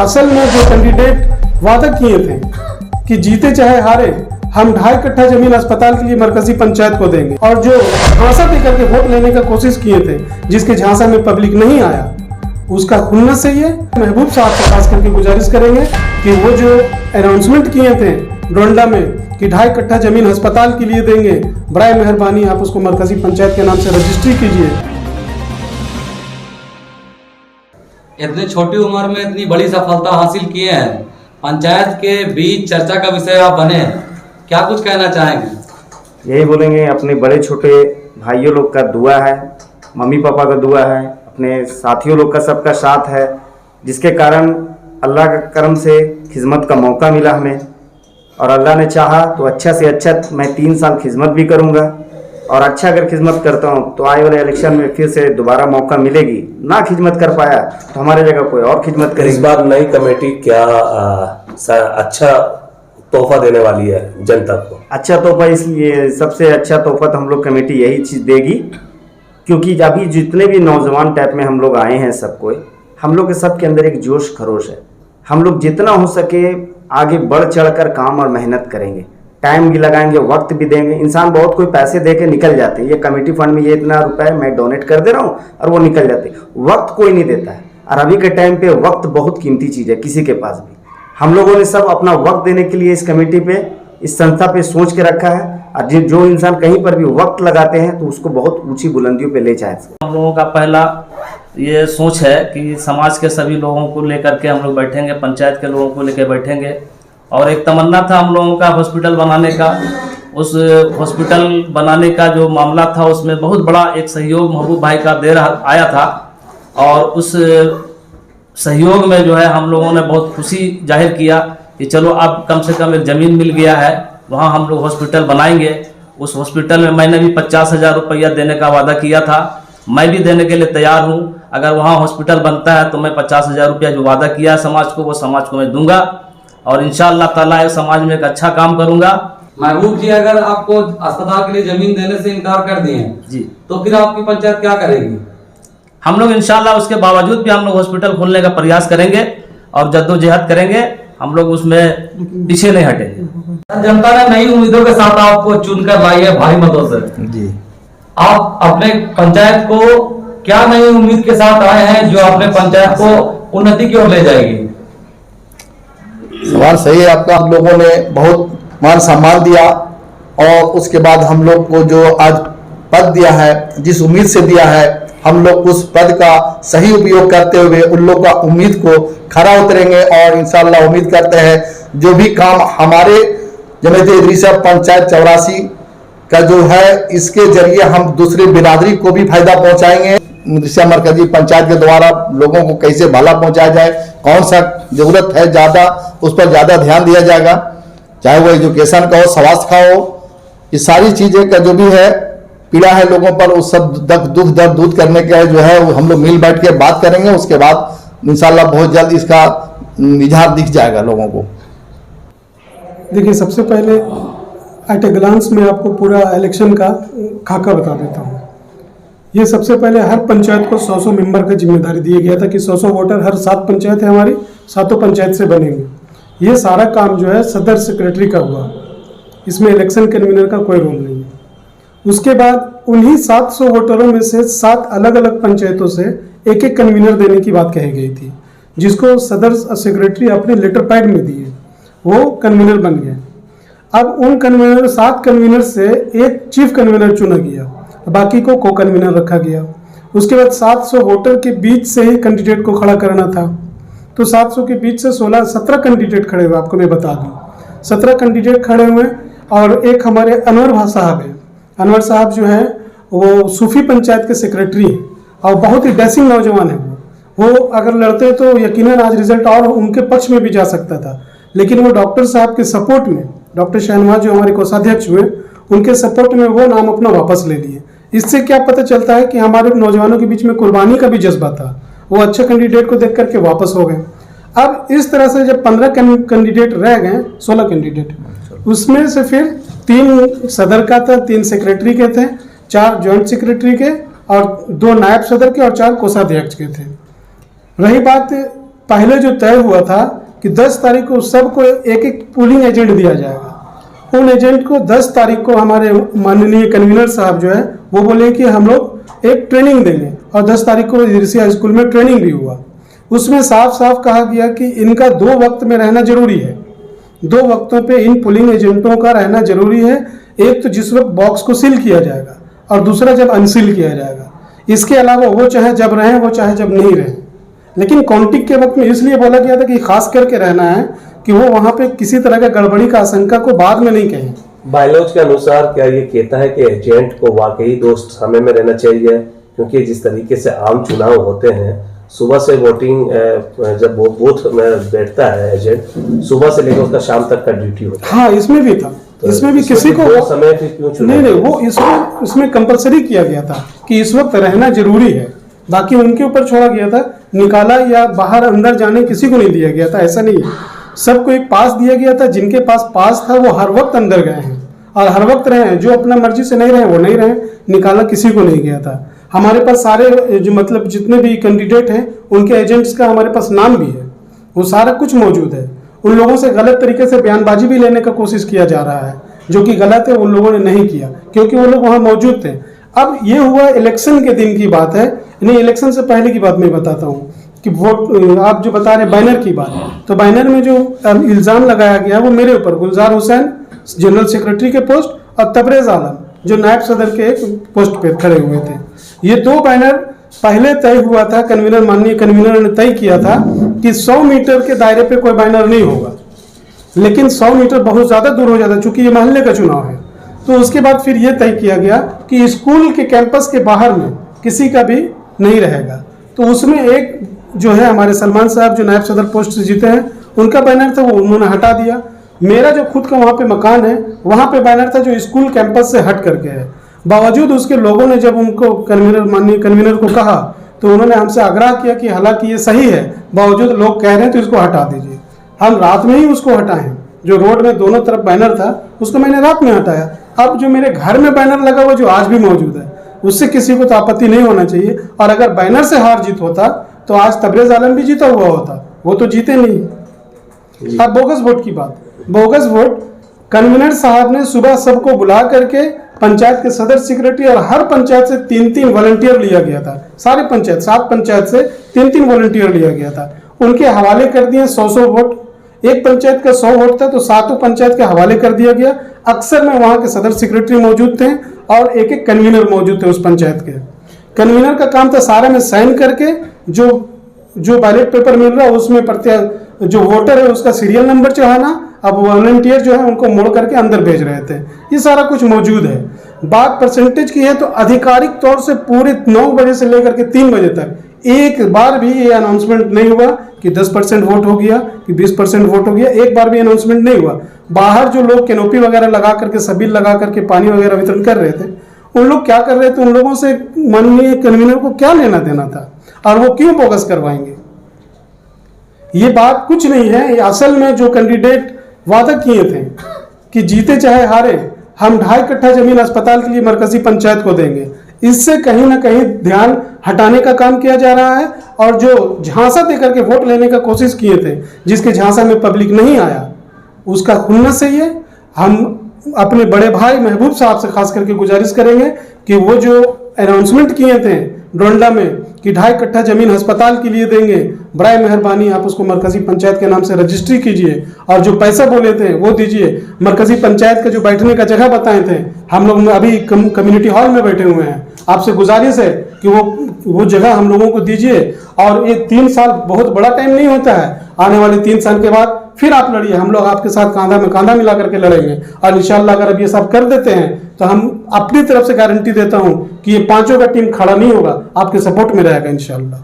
असल में जो कैंडिडेट वादा किए थे कि जीते चाहे हारे हम 2.5 कट्ठा जमीन अस्पताल के लिए मरकजी पंचायत को देंगे, और जो झांसा देकर के वोट लेने का कोशिश किए थे जिसके झांसा में पब्लिक नहीं आया, उसका खुलना सही है। महबूब साहब से खास करके गुजारिश करेंगे कि वो जो अनाउंसमेंट किए थे डोंडा में कि 2.5 कट्ठा जमीन अस्पताल के लिए देंगे, बड़ा मेहरबानी आप उसको मरकजी पंचायत के नाम से रजिस्ट्री कीजिए। इतनी छोटी उम्र में इतनी बड़ी सफलता हासिल किए हैं, पंचायत के बीच चर्चा का विषय आप बने, क्या कुछ कहना चाहेंगे? यही बोलेंगे, अपने बड़े छोटे भाइयों लोग का दुआ है, मम्मी पापा का दुआ है, अपने साथियों लोग का सबका साथ है, जिसके कारण अल्लाह के करम से खिदमत का मौका मिला हमें, और अल्लाह ने चाहा तो अच्छा से अच्छा मैं 3 साल खिदमत भी करूंगा, और अच्छा अगर खिदमत करता हूं तो आने वाले इलेक्शन में फिर से दोबारा मौका मिलेगी। ना खिदमत कर पाया तो हमारे जगह कोई और खिदमत करेगी। इस बार नई कमेटी क्या अच्छा तोहफा देने वाली है जनता को? अच्छा तोहफा, इसलिए सबसे अच्छा तोहफा तो हम लोग कमेटी यही चीज़ देगी, क्योंकि अभी जितने भी नौजवान टाइप में हम लोग आए हैं सबको, हम लोग के सबके अंदर एक जोश खरोश है। हम लोग जितना हो सके आगे बढ़ चढ़ कर काम और मेहनत करेंगे, टाइम भी लगाएंगे, वक्त भी देंगे। इंसान बहुत कोई पैसे दे के निकल जाते हैं, ये कमेटी फंड में ये इतना रुपए मैं डोनेट कर दे रहा हूँ और वो निकल जाते हैं, वक्त कोई नहीं देता है। और अभी के टाइम पे वक्त बहुत कीमती चीज़ है किसी के पास भी। हम लोगों ने सब अपना वक्त देने के लिए इस कमेटी पे, इस संस्था पे सोच के रखा है, और जो इंसान कहीं पर भी वक्त लगाते हैं तो उसको बहुत ऊंची बुलंदियों पे ले जाए। हम लोगों का पहला ये सोच है कि समाज के सभी लोगों को लेकर के हम लोग बैठेंगे, पंचायत के लोगों को लेकर बैठेंगे, और एक तमन्ना था हम लोगों का हॉस्पिटल बनाने का। उस हॉस्पिटल बनाने का जो मामला था उसमें बहुत बड़ा एक सहयोग महबूब भाई का आया था, और उस सहयोग में जो है हम लोगों ने बहुत खुशी जाहिर किया कि चलो अब कम से कम एक ज़मीन मिल गया है, वहाँ हम लोग हॉस्पिटल बनाएंगे। उस हॉस्पिटल में मैंने भी 50,000 रुपया देने का वादा किया था, मैं भी देने के लिए तैयार हूँ। अगर वहाँ हॉस्पिटल बनता है तो मैं 50,000 रुपया जो वादा किया समाज को, वो समाज को मैं दूंगा, और इंशाअल्लाह ताला समाज में एक अच्छा काम करूंगा। महबूब जी, अगर आपको अस्पताल के लिए जमीन देने से इनकार कर दिए जी, तो फिर आपकी पंचायत क्या करेगी? हम लोग इंशाअल्लाह उसके बावजूद भी हम लोग हॉस्पिटल खोलने का प्रयास करेंगे और जद्दोजहद करेंगे, हम लोग उसमें पीछे नहीं हटेंगे। जनता ने नई उम्मीदों के साथ आपको चुनकर लाई है भारी मतों से जी। आप अपने पंचायत को क्या नई उम्मीद के साथ आए हैं जो अपने पंचायत को उन्नति की ओर ले जाएगी? सवाल सही है आपका। हम लोगों ने बहुत मान सम्मान दिया, और उसके बाद हम लोग को जो आज पद दिया है, जिस उम्मीद से दिया है, हम लोग उस पद का सही उपयोग करते हुए उन लोग का उम्मीद को खरा उतरेंगे, और इंशाअल्लाह उम्मीद करते हैं जो भी काम हमारे जमीयत इदरीसिया पंचायत 84 का जो है, इसके जरिए हम दूसरी बिरादरी को भी फायदा पहुंचाएंगे। इदरीसिया मरकजी पंचायत के द्वारा लोगों को कैसे भला पहुंचाया जाए, कौन सा जरूरत है ज़्यादा, उस पर ज़्यादा ध्यान दिया जाएगा, चाहे वो एजुकेशन का हो, स्वास्थ्य का हो, ये सारी चीज़ें का जो भी है पीड़ा है लोगों पर, उस सब दुख दर्द दूर करने के जो है वो हम लोग मिल बैठ के बात करेंगे। उसके बाद इंशाल्लाह बहुत जल्द इसका इजहार दिख जाएगा लोगों को। देखिए, सबसे पहले एट ए ग्लांस में आपको पूरा इलेक्शन का खाका बता देता हूँ। ये सबसे पहले हर पंचायत को 100 मेंबर का जिम्मेदारी दिया गया था कि 100 वोटर, हर 7 पंचायत है हमारी, 7 पंचायत से बनेंगे। ये सारा काम जो है सदर सेक्रेटरी का हुआ, इसमें इलेक्शन कन्वीनर का कोई रोल नहीं है। उसके बाद उन्हीं 700 वोटरों में से 7 अलग अलग पंचायतों से एक एक कन्वीनर देने की बात कही गई थी, जिसको सदर सेक्रेटरी अपने लेटर पैड में दिए, वो कन्वीनर बन गए। अब उन कन्वीनर 7 कन्वीनर से एक चीफ कन्वीनर चुना गया, बाकी को को कन्वीनर रखा गया। उसके बाद 700 वोटर के बीच से ही कैंडिडेट को खड़ा करना था, तो 700 के बीच से 17 कैंडिडेट खड़े हुए। आपको मैं बता दूं 17 कैंडिडेट खड़े हुए, और एक हमारे अनवर भाई साहब है। अनवर साहब जो है वो सूफी पंचायत के सेक्रेटरी हैं, और बहुत ही डैसिंग नौजवान है। वो अगर लड़ते तो यकीनन आज रिजल्ट और उनके पक्ष में भी जा सकता था, लेकिन वो डॉक्टर साहब के सपोर्ट में, डॉक्टर शहनवाज जो हमारे कोषाध्यक्ष हुए, उनके सपोर्ट में वो नाम अपना वापस ले लिए। इससे क्या पता चलता है कि हमारे नौजवानों के बीच में कुर्बानी का भी जज्बा था, वो अच्छे कैंडिडेट को देख करके वापस हो गए। अब इस तरह से जब 15 कैंडिडेट रह गए, 16 कैंडिडेट, उसमें से फिर 3 सदर का था, 3 सेक्रेटरी के थे, 4 जॉइंट सेक्रेटरी के, और 2 नायब सदर के, और 4 कोषाध्यक्ष के थे। रही बात पहले जो तय हुआ था कि 10 तारीख को सबको एक एक पोलिंग एजेंट दिया जाएगा। उन एजेंट को 10 तारीख को हमारे माननीय कन्वीनर साहब जो है वो बोले कि हम लोग एक ट्रेनिंग देंगे, और 10 तारीख को इदरिसिया स्कूल में ट्रेनिंग भी हुआ। उसमें साफ साफ कहा गया कि इनका 2 वक्त में रहना जरूरी है, 2 वक्तों पे इन पोलिंग एजेंटों का रहना जरूरी है। एक तो जिस वक्त बॉक्स को सील किया जाएगा और दूसरा जब अनसील किया जाएगा। इसके अलावा वो चाहे जब रहें वो चाहे जब नहीं रहें, लेकिन काउंटिंग के वक्त में इसलिए बोला गया था कि खास करके रहना है कि वो वहाँ पे किसी तरह का गड़बड़ी का आशंका को बाद में नहीं कहें। बायलॉज के अनुसार क्या ये कहता है कि एजेंट को वाकई 2 समय में रहना चाहिए? क्योंकि जिस तरीके से आम चुनाव होते हैं, सुबह से वोटिंग जब वो बूथ में बैठता है एजेंट, सुबह से लेकर उसका शाम तक का ड्यूटी होता है। हाँ, इसमें भी था, इसमें भी किसी को 2 समय फिर क्यों चुना? नहीं, वो इसमें कंपलसरी किया गया था कि इस वक्त रहना जरूरी है, बाकी उनके ऊपर छोड़ा गया था। निकाला या बाहर अंदर जाने किसी को नहीं दिया गया था, ऐसा नहीं है। सबको एक पास दिया गया था, जिनके पास पास था वो हर वक्त अंदर गए हैं और हर वक्त रहे हैं। जो अपना मर्जी से नहीं रहे वो नहीं रहे, निकाला किसी को नहीं गया था। हमारे पास सारे जो मतलब जितने भी कैंडिडेट हैं उनके एजेंट्स का हमारे पास नाम भी है, वो सारा कुछ मौजूद है। उन लोगों से गलत तरीके से बयानबाजी भी लेने का कोशिश किया जा रहा है, जो कि गलत है, उन लोगों ने नहीं किया क्योंकि वो लोग वहाँ मौजूद थे। अब ये हुआ इलेक्शन के दिन की बात है, नहीं इलेक्शन से पहले की बात मैं बताता हूँ कि वोट आप जो बता रहे बैनर की बात, तो बैनर में जो इल्ज़ाम लगाया गया वो मेरे ऊपर, गुलजार हुसैन जनरल सेक्रेटरी के पोस्ट और तबरेज आलम जो नायब सदर के पोस्ट पे खड़े हुए थे। ये 2 बैनर पहले तय हुआ था, कन्वीनर माननीय कन्वीनर ने तय किया था कि 100 मीटर के दायरे पे कोई बैनर नहीं होगा, लेकिन 100 मीटर बहुत ज़्यादा दूर हो जाता है चूंकि ये मोहल्ले का चुनाव है। तो उसके बाद फिर ये तय किया गया कि स्कूल के कैंपस के बाहर में किसी का भी नहीं रहेगा। तो उसमें एक जो है हमारे सलमान साहब जो नायब सदर पोस्ट से जीते हैं, उनका बैनर था वो उन्होंने हटा दिया। मेरा जो खुद का वहाँ पे मकान है वहाँ पे बैनर था जो स्कूल कैंपस से हट करके है। बावजूद उसके लोगों ने जब उनको कन्वीनर माननीय कन्वीनर को कहा तो उन्होंने हमसे आग्रह किया कि हालांकि ये सही है, बावजूद लोग कह रहे हैं तो इसको हटा दीजिए। हम रात में ही उसको हटाएं, जो रोड में दोनों तरफ बैनर था उसको मैंने रात में हटाया। अब जो मेरे घर में बैनर लगा हुआ जो आज भी मौजूद है, उससे किसी को तो आपत्ति नहीं होना चाहिए। और अगर बैनर से हार जीत होता तो आज तबरेज आलम भी जीता हुआ होता, वो तो जीते नहीं। अब बोगस वोट की बात, बोगस वोट कन्वीनर साहब ने सुबह सबको बुला करके पंचायत के सदर सेक्रेटरी और हर पंचायत से 3-3 वॉलंटियर लिया गया था। सारी पंचायत 7 पंचायत से 3-3 वॉलंटियर लिया गया था, उनके हवाले कर दिए 100-100 वोट। एक पंचायत का 100 वोट था तो 7 पंचायत के हवाले कर दिया गया। अक्सर में वहाँ के सदर सेक्रेटरी मौजूद थे और एक कन्वीनर मौजूद थे उस पंचायत के। कन्वीनर का काम था सारे में साइन करके जो बैलेट पेपर मिल रहा है उसमें जो वोटर है उसका सीरियल नंबर चढ़ाना। अब वॉलंटियर जो है उनको मोड़ करके अंदर भेज रहे थे, ये सारा कुछ मौजूद है। बात परसेंटेज की है तो आधिकारिक तौर से पूरे 9 बजे से लेकर के 3 बजे तक एक बार भी ये अनाउंसमेंट नहीं हुआ कि 10% वोट हो गया कि 20% वोट हो गया, एक बार भी अनाउंसमेंट नहीं हुआ। बाहर जो लोग कैनोपी वगैरह लगा करके सबील लगा करके पानी वगैरह वितरण कर रहे थे, उन लोग क्या कर रहे थे, उन लोगों से माननीय कन्वीनर को क्या लेना देना था और वो क्यों बोगस करवाएंगे? ये बात कुछ नहीं है। ये असल में जो कैंडिडेट वादा किए थे कि जीते चाहे हारे हम 2.5 कट्ठा जमीन अस्पताल के लिए मरकजी पंचायत को देंगे, इससे कहीं ना कहीं ध्यान हटाने का काम किया जा रहा है। और जो झांसा देकर के वोट लेने का कोशिश किए थे, जिसके झांसा में पब्लिक नहीं आया, उसका खुलना सही है। हम अपने बड़े भाई महबूब साहब से खास करके गुजारिश करेंगे कि वो जो अनाउंसमेंट किए थे डोंडा में कि 2.5 कट्ठा जमीन अस्पताल के लिए देंगे, बराए मेहरबानी आप उसको मरकजी पंचायत के नाम से रजिस्ट्री कीजिए और जो पैसा बोले थे वो दीजिए। मरकजी पंचायत का जो बैठने का जगह बताए थे, हम लोग अभी कम्युनिटी हॉल में बैठे हुए हैं, आपसे गुजारिश है कि वो जगह हम लोगों को दीजिए। और ये 3 साल बहुत बड़ा टाइम नहीं होता है, आने वाले 3 साल के बाद फिर आप लड़िए, हम लोग आपके साथ कांधा में कांधा मिला करके लड़ेंगे। और इंशाल्लाह अगर अब ये सब कर देते हैं तो हम अपनी तरफ से गारंटी देता हूं कि ये 5 का टीम खड़ा नहीं होगा, आपके सपोर्ट में रहेगा इंशाल्लाह।